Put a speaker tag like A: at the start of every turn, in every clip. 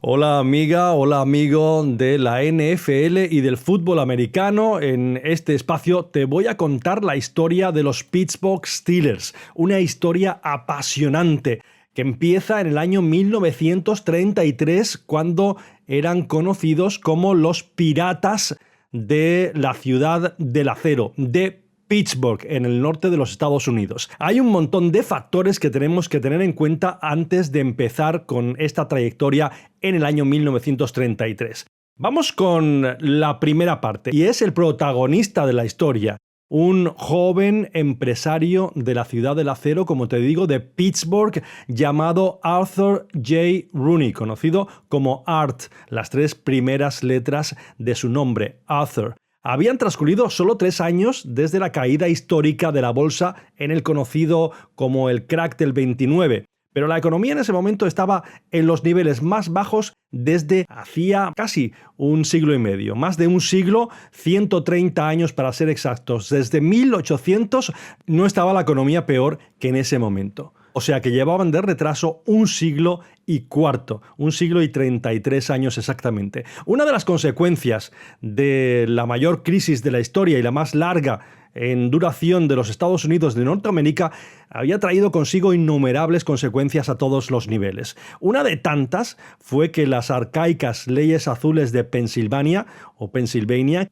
A: Hola amiga, hola amigo de la NFL y del fútbol americano. En este espacio te voy a contar la historia de los Pittsburgh Steelers, una historia apasionante que empieza en el año 1933 cuando eran conocidos como los Piratas de la Ciudad del Acero, de Pittsburgh, en el norte de los Estados Unidos. Hay un montón de factores que tenemos que tener en cuenta antes de empezar con esta trayectoria en el año 1933. Vamos con la primera parte, y es el protagonista de la historia. Un joven empresario de la Ciudad del Acero, como te digo, de Pittsburgh, llamado Arthur J. Rooney, conocido como Art, las tres primeras letras de su nombre, Arthur. Habían transcurrido solo 3 años desde la caída histórica de la bolsa en el conocido como el crack del 29, pero la economía en ese momento estaba en los niveles más bajos desde hacía casi un siglo y medio, más de un siglo, 130 años para ser exactos. Desde 1800 no estaba la economía peor que en ese momento. O sea que llevaban de retraso un siglo y cuarto, un siglo y 33 años exactamente. Una de las consecuencias de la mayor crisis de la historia y la más larga en duración de los Estados Unidos de Norteamérica había traído consigo innumerables consecuencias a todos los niveles. Una de tantas fue que las arcaicas leyes azules de Pensilvania,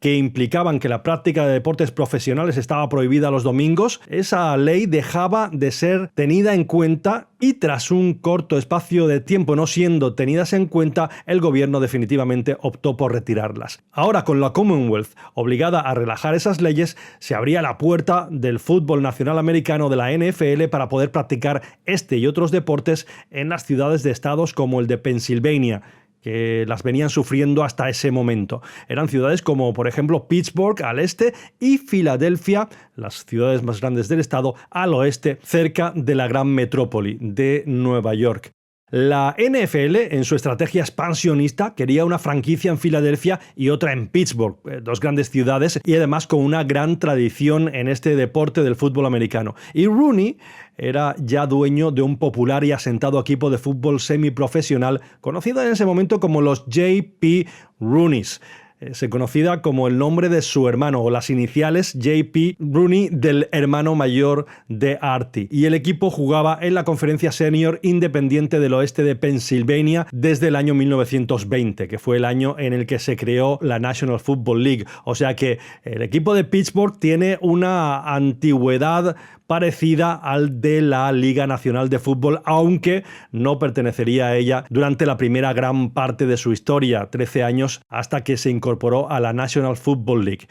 A: que implicaban que la práctica de deportes profesionales estaba prohibida los domingos, esa ley dejaba de ser tenida en cuenta y tras un corto espacio de tiempo no siendo tenidas en cuenta, el gobierno definitivamente optó por retirarlas. Ahora, con la Commonwealth obligada a relajar esas leyes, se abría la puerta del fútbol nacional americano, de la NFL, para poder practicar este y otros deportes en las ciudades de estados como el de Pensilvania, que las venían sufriendo hasta ese momento. Eran ciudades como, por ejemplo, Pittsburgh al este y Filadelfia, las ciudades más grandes del estado, al oeste, cerca de la gran metrópoli de Nueva York. La NFL, en su estrategia expansionista, quería una franquicia en Filadelfia y otra en Pittsburgh, dos grandes ciudades y además con una gran tradición en este deporte del fútbol americano. Y Rooney era ya dueño de un popular y asentado equipo de fútbol semiprofesional, conocido en ese momento como los J.P. Rooneys. Se conocida como el nombre de su hermano o las iniciales J.P. Rooney del hermano mayor de Artie. Y el equipo jugaba en la Conferencia Senior Independiente del Oeste de Pensilvania desde el año 1920, que fue el año en el que se creó la National Football League. O sea que el equipo de Pittsburgh tiene una antigüedad parecida al de la Liga Nacional de Fútbol, aunque no pertenecería a ella durante la primera gran parte de su historia, 13 años, hasta que se incorporó a la National Football League.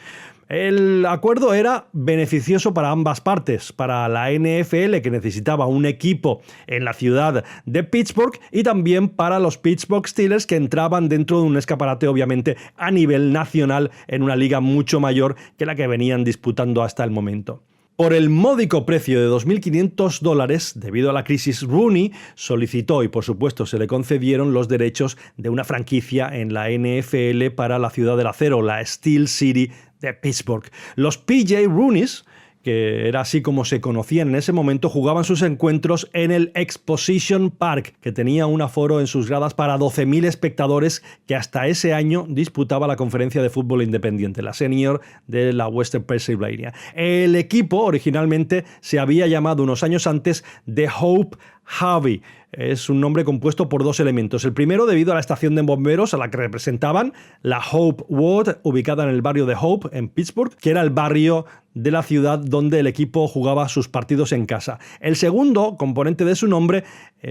A: El acuerdo era beneficioso para ambas partes, para la NFL, que necesitaba un equipo en la ciudad de Pittsburgh, y también para los Pittsburgh Steelers, que entraban dentro de un escaparate obviamente a nivel nacional en una liga mucho mayor que la que venían disputando hasta el momento. Por el módico precio de $2.500, debido a la crisis, Rooney solicitó y por supuesto se le concedieron los derechos de una franquicia en la NFL para la Ciudad del Acero, la Steel City de Pittsburgh. Los P.J. Rooneys, que era así como se conocían en ese momento, jugaban sus encuentros en el Exposition Park, que tenía un aforo en sus gradas para 12.000 espectadores, que hasta ese año disputaba la Conferencia de Fútbol Independiente, la Senior de la Western Pennsylvania. El equipo originalmente se había llamado unos años antes The Hope Harvey. Es un nombre compuesto por dos elementos. El primero, debido a la estación de bomberos a la que representaban, la Hope Ward, ubicada en el barrio de Hope, en Pittsburgh, que era el barrio de la ciudad donde el equipo jugaba sus partidos en casa. El segundo componente de su nombre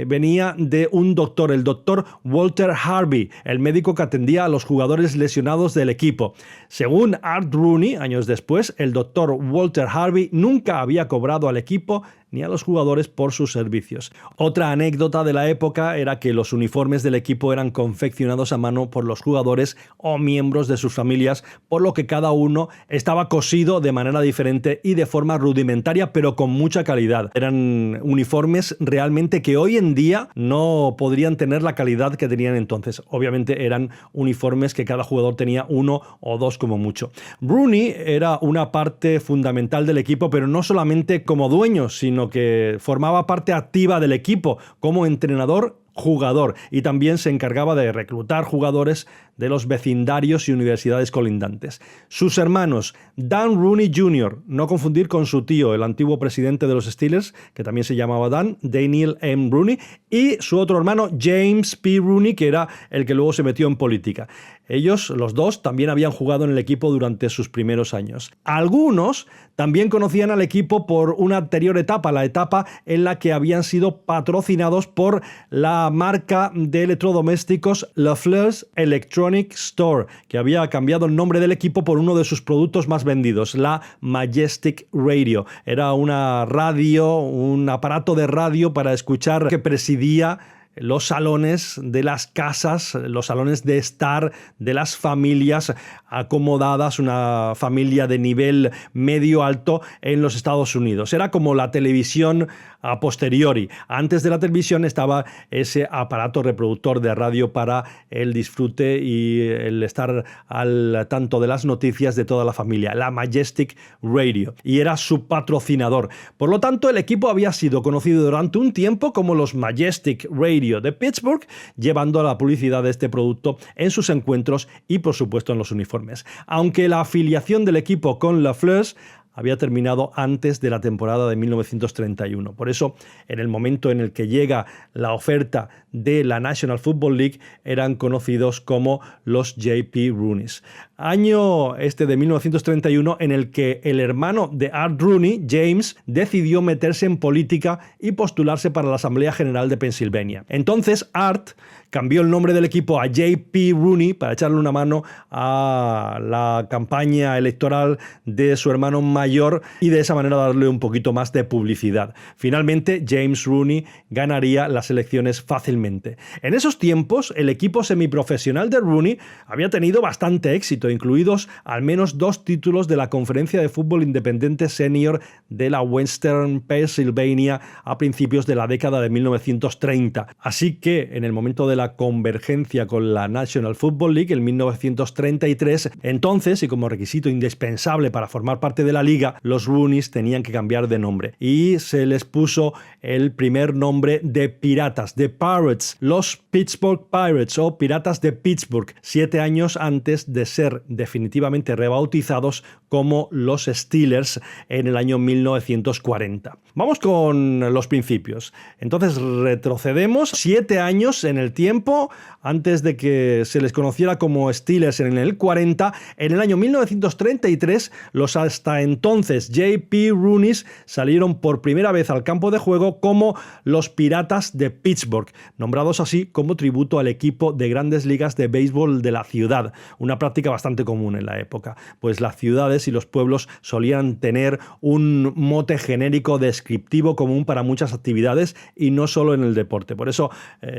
A: venía de un doctor, el doctor Walter Harvey, el médico que atendía a los jugadores lesionados del equipo. Según Art Rooney, años después, el doctor Walter Harvey nunca había cobrado al equipo ni a los jugadores por sus servicios. Otra anécdota de la época era que los uniformes del equipo eran confeccionados a mano por los jugadores o miembros de sus familias, por lo que cada uno estaba cosido de manera diferente y de forma rudimentaria, pero con mucha calidad. Eran uniformes realmente que hoy en día no podrían tener la calidad que tenían entonces. Obviamente eran uniformes que cada jugador tenía uno o dos como mucho. Rooney era una parte fundamental del equipo, pero no solamente como dueño, sino que formaba parte activa del equipo como entrenador jugador, y también se encargaba de reclutar jugadores de los vecindarios y universidades colindantes. Sus hermanos, Dan Rooney Jr., no confundir con su tío, el antiguo presidente de los Steelers, que también se llamaba Dan, Daniel M. Rooney, y su otro hermano, James P. Rooney, que era el que luego se metió en política. Ellos, los dos, también habían jugado en el equipo durante sus primeros años. Algunos también conocían al equipo por una anterior etapa, la etapa en la que habían sido patrocinados por la marca de electrodomésticos LaFleur's Electronic Store, que había cambiado el nombre del equipo por uno de sus productos más vendidos, la Majestic Radio. Era una radio, un aparato de radio para escuchar que presidía los salones de las casas, los salones de estar de las familias acomodadas, una familia de nivel medio alto en los Estados Unidos. Era como la televisión a posteriori. Antes de la televisión estaba ese aparato reproductor de radio para el disfrute y el estar al tanto de las noticias de toda la familia, la Majestic Radio, y era su patrocinador. Por lo tanto, el equipo había sido conocido durante un tiempo como los Majestic Radio de Pittsburgh, llevando la publicidad de este producto en sus encuentros y, por supuesto, en los uniformes. Aunque la afiliación del equipo con LaFleur's había terminado antes de la temporada de 1931. Por eso, en el momento en el que llega la oferta de la National Football League, eran conocidos como los J.P. Rooneys. Año de 1931 en el que el hermano de Art Rooney, James, decidió meterse en política y postularse para la Asamblea General de Pensilvania. Entonces, Art cambió el nombre del equipo a J.P. Rooney para echarle una mano a la campaña electoral de su hermano mayor y de esa manera darle un poquito más de publicidad. Finalmente, James Rooney ganaría las elecciones fácilmente. En esos tiempos, el equipo semiprofesional de Rooney había tenido bastante éxito, incluidos al menos 2 títulos de la Conferencia de Fútbol Independiente Senior de la Western Pennsylvania a principios de la década de 1930. Así que, en el momento de la convergencia con la National Football League en 1933, entonces, y como requisito indispensable para formar parte de la liga, los Rooneys tenían que cambiar de nombre y se les puso el primer nombre de Piratas, de Pirates, los Pittsburgh Pirates o Piratas de Pittsburgh, 7 años antes de ser definitivamente rebautizados como los Steelers en el año 1940. Vamos con los principios. Entonces retrocedemos 7 años en el tiempo, antes de que se les conociera como Steelers en el 40. En el año 1933, los hasta entonces J.P. Rooneys salieron por primera vez al campo de juego como los Piratas de Pittsburgh, nombrados así como tributo al equipo de Grandes Ligas de béisbol de la ciudad, una práctica bastante común en la época, pues las ciudades y los pueblos solían tener un mote genérico descriptivo común para muchas actividades y no solo en el deporte. Por eso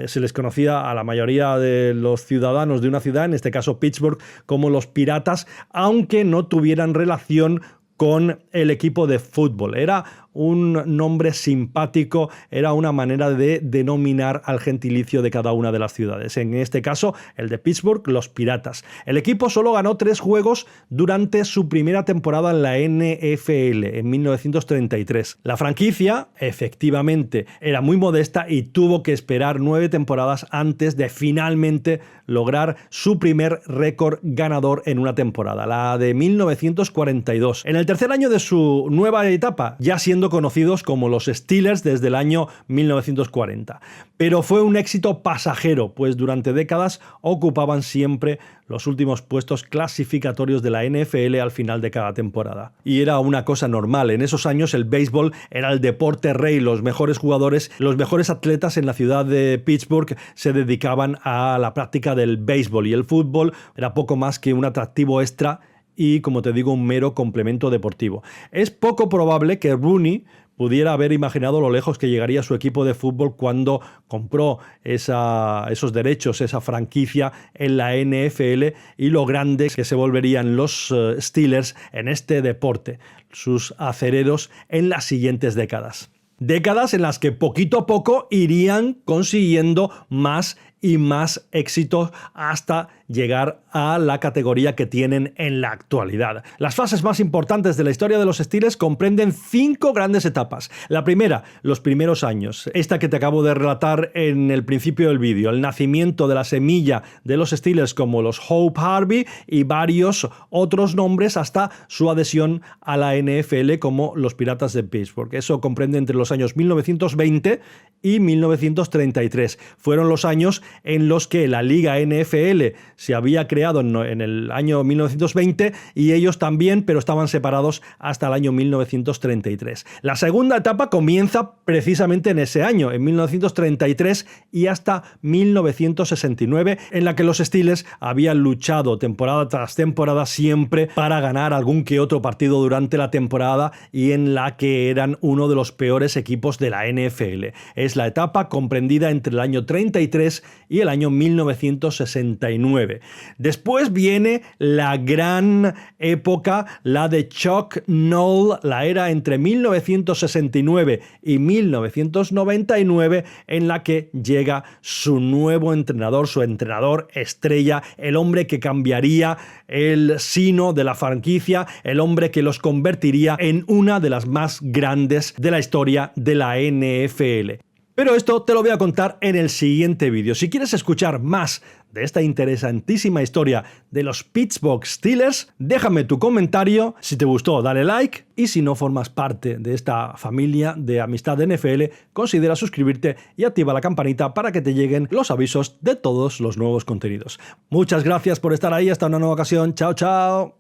A: se les conocía a la mayoría de los ciudadanos de una ciudad, en este caso Pittsburgh, como los Piratas, aunque no tuvieran relación con el equipo de fútbol. Era un nombre simpático, era una manera de denominar al gentilicio de cada una de las ciudades. En este caso, el de Pittsburgh, los Piratas. El equipo solo ganó 3 juegos durante su primera temporada en la NFL, en 1933. La franquicia, efectivamente, era muy modesta y tuvo que esperar 9 temporadas antes de finalmente lograr su primer récord ganador en una temporada, la de 1942. En el tercer año de su nueva etapa, ya siendo conocidos como los Steelers desde el año 1940. Pero fue un éxito pasajero, pues durante décadas ocupaban siempre los últimos puestos clasificatorios de la NFL al final de cada temporada. Y era una cosa normal. En esos años el béisbol era el deporte rey. Los mejores jugadores, los mejores atletas en la ciudad de Pittsburgh se dedicaban a la práctica del béisbol y el fútbol era poco más que un atractivo extra y, como te digo, un mero complemento deportivo. Es poco probable que Rooney pudiera haber imaginado lo lejos que llegaría su equipo de fútbol cuando compró esos derechos, esa franquicia en la NFL y lo grandes que se volverían los Steelers en este deporte, sus acereros en las siguientes décadas. Décadas en las que poquito a poco irían consiguiendo más y más éxitos hasta llegar a la categoría que tienen en la actualidad. Las fases más importantes de la historia de los Steelers comprenden 5 grandes etapas. La primera, los primeros años. Esta que te acabo de relatar en el principio del vídeo. El nacimiento de la semilla de los Steelers como los Hope Harvey y varios otros nombres hasta su adhesión a la NFL como los Piratas de Pittsburgh. Eso comprende entre los años 1920 y 1933. Fueron los años en los que la Liga NFL se había creado en el año 1920 y ellos también, pero estaban separados hasta el año 1933. La segunda etapa comienza precisamente en ese año, en 1933 y hasta 1969, en la que los Steelers habían luchado temporada tras temporada siempre para ganar algún que otro partido durante la temporada y en la que eran uno de los peores equipos de la NFL. Es la etapa comprendida entre el año 33 y el año 1969. Después viene la gran época, la de Chuck Noll, la era entre 1969 y 1999, en la que llega su nuevo entrenador, su entrenador estrella, el hombre que cambiaría el sino de la franquicia, el hombre que los convertiría en una de las más grandes de la historia de la NFL. Pero esto te lo voy a contar en el siguiente vídeo. Si quieres escuchar más de esta interesantísima historia de los Pittsburgh Steelers, déjame tu comentario. Si te gustó, dale like. Y si no formas parte de esta familia de Amistad de NFL, considera suscribirte y activa la campanita para que te lleguen los avisos de todos los nuevos contenidos. Muchas gracias por estar ahí. Hasta una nueva ocasión. Chao, chao.